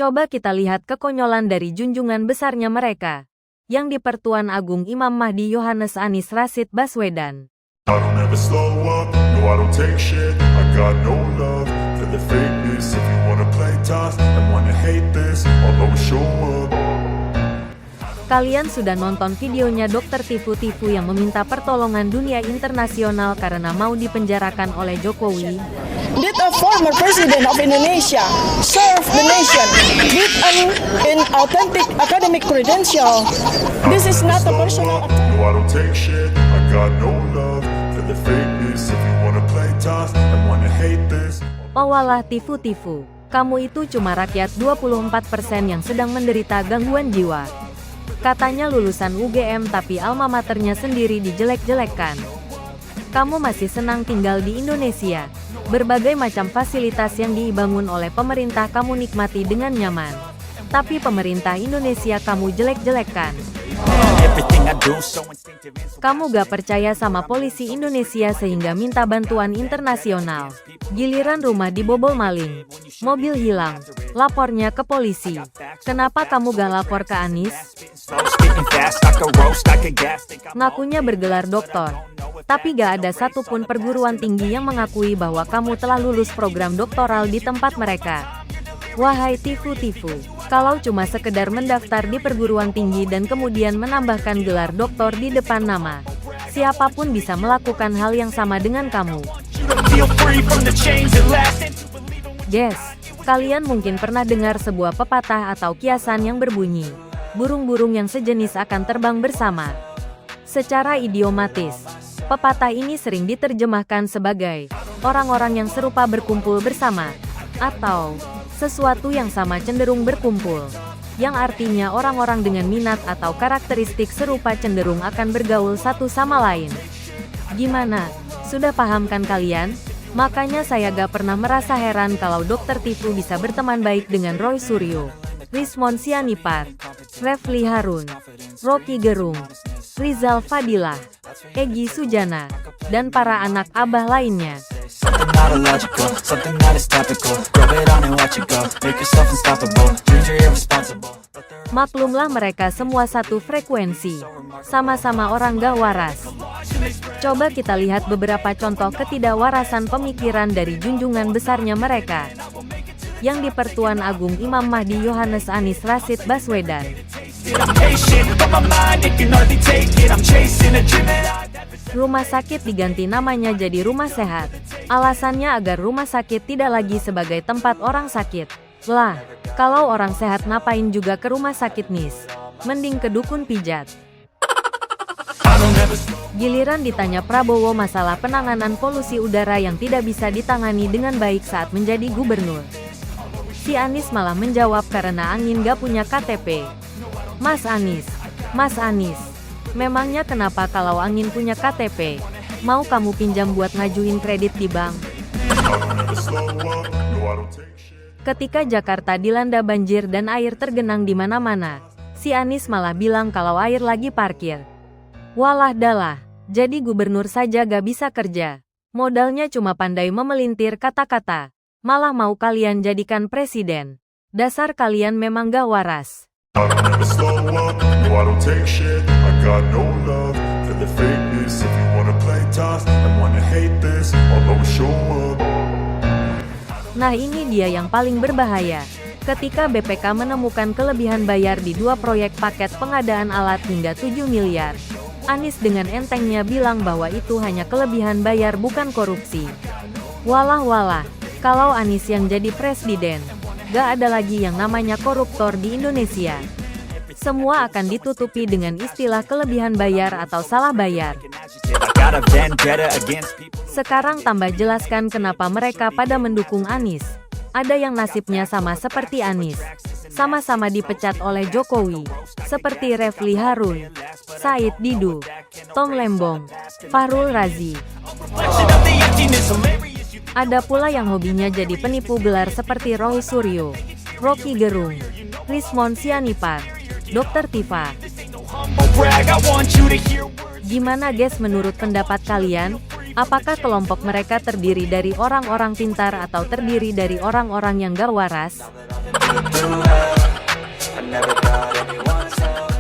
Coba kita lihat kekonyolan dari junjungan besarnya mereka, yang di Pertuan Agung Imam Mahdi Yohanes Anies Rashid Baswedan. I don't ever slow up, no I don't take shit. I got no love for the fakeness. If you wanna play tough and wanna hate this, I'll always show up. Kalian sudah nonton videonya Dr. Tifu-Tifu yang meminta pertolongan dunia internasional karena mau dipenjarakan oleh Jokowi? Did a former president of Indonesia serve the nation with an inauthentic academic credential? This is not a personal attack. No I don't take shit. I got no love for the fakeness. If you wanna play tough and wanna hate this. Oh walah Tifu-Tifu, kamu itu cuma rakyat 24% yang sedang menderita gangguan jiwa. Katanya lulusan UGM tapi alma maternya sendiri dijelek-jelekkan. Kamu masih senang tinggal di Indonesia. Berbagai macam fasilitas yang dibangun oleh pemerintah kamu nikmati dengan nyaman. Tapi pemerintah Indonesia kamu jelek-jelekkan. Kamu gak percaya sama polisi Indonesia sehingga minta bantuan internasional. Giliran rumah dibobol maling, mobil hilang, lapornya ke polisi. Kenapa kamu gak lapor ke Anies? Ngakunya bergelar doktor, tapi gak ada satupun perguruan tinggi yang mengakui bahwa kamu telah lulus program doktoral di tempat mereka. Wahai Tifu-Tifu, kalau cuma sekedar mendaftar di perguruan tinggi dan kemudian menambahkan gelar doktor di depan nama, siapapun bisa melakukan hal yang sama dengan kamu. Guys, kalian mungkin pernah dengar sebuah pepatah atau kiasan yang berbunyi, burung-burung yang sejenis akan terbang bersama. Secara idiomatis, pepatah ini sering diterjemahkan sebagai orang-orang yang serupa berkumpul bersama, atau sesuatu yang sama cenderung berkumpul, yang artinya orang-orang dengan minat atau karakteristik serupa cenderung akan bergaul satu sama lain. Gimana? Sudah paham kan kalian? Makanya saya gak pernah merasa heran kalau Dr. Tifu bisa berteman baik dengan Roy Suryo, Rismon Sianipar, Refli Harun, Rocky Gerung, Rizal Fadilah, Egy Sujana, dan para anak abah lainnya. Something not illogical, something that is topical. Rub it on and watch it go. Make yourself unstoppable. Dreams are irresponsible. Maklumlah mereka semua satu frekuensi. Sama-sama orang gak waras. Coba kita lihat beberapa contoh ketidakwarasan pemikiran dari junjungan besarnya mereka. Yang di Pertuan Agung Imam Mahdi Yohanes Anies Rashid Baswedan. Rumah sakit diganti namanya jadi rumah sehat. Alasannya agar rumah sakit tidak lagi sebagai tempat orang sakit. Lah, kalau orang sehat ngapain juga ke rumah sakit nis? Mending ke dukun pijat. Giliran ditanya Prabowo masalah penanganan polusi udara yang tidak bisa ditangani dengan baik saat menjadi gubernur. Si Anies malah menjawab karena angin gak punya KTP. Mas Anies, memangnya kenapa kalau angin punya KTP? Mau kamu pinjam buat ngajuin kredit di bank? Ketika Jakarta dilanda banjir dan air tergenang di mana-mana, si Anies malah bilang kalau air lagi parkir. Walah dalah, jadi gubernur saja gak bisa kerja. Modalnya cuma pandai memelintir kata-kata. Malah mau kalian jadikan presiden. Dasar kalian memang gak waras. I don't ever slow up, no I don't take shit. I got no love for the fakeness. If you wanna play tough and wanna hate this, I'll always show up. Nah ini dia yang paling berbahaya. Ketika BPK menemukan kelebihan bayar di 2 proyek paket pengadaan alat hingga 7 miliar. Anies dengan entengnya bilang bahwa itu hanya kelebihan bayar bukan korupsi. Walah, kalau Anies yang jadi presiden, gak ada lagi yang namanya koruptor di Indonesia. Semua akan ditutupi dengan istilah kelebihan bayar atau salah bayar. Sekarang tambah jelaskan kenapa mereka pada mendukung Anies. Ada yang nasibnya sama seperti Anies. Sama-sama dipecat oleh Jokowi. Seperti Refli Harun, Said Didu, Tom Lembong, Fahrul Razi. Ada pula yang hobinya jadi penipu gelar seperti Roy Suryo, Rocky Gerung, Rismon Sianipar, Dr. Tifa. Gimana guys menurut pendapat kalian? Apakah kelompok mereka terdiri dari orang-orang pintar atau terdiri dari orang-orang yang gak waras? got anyone's help.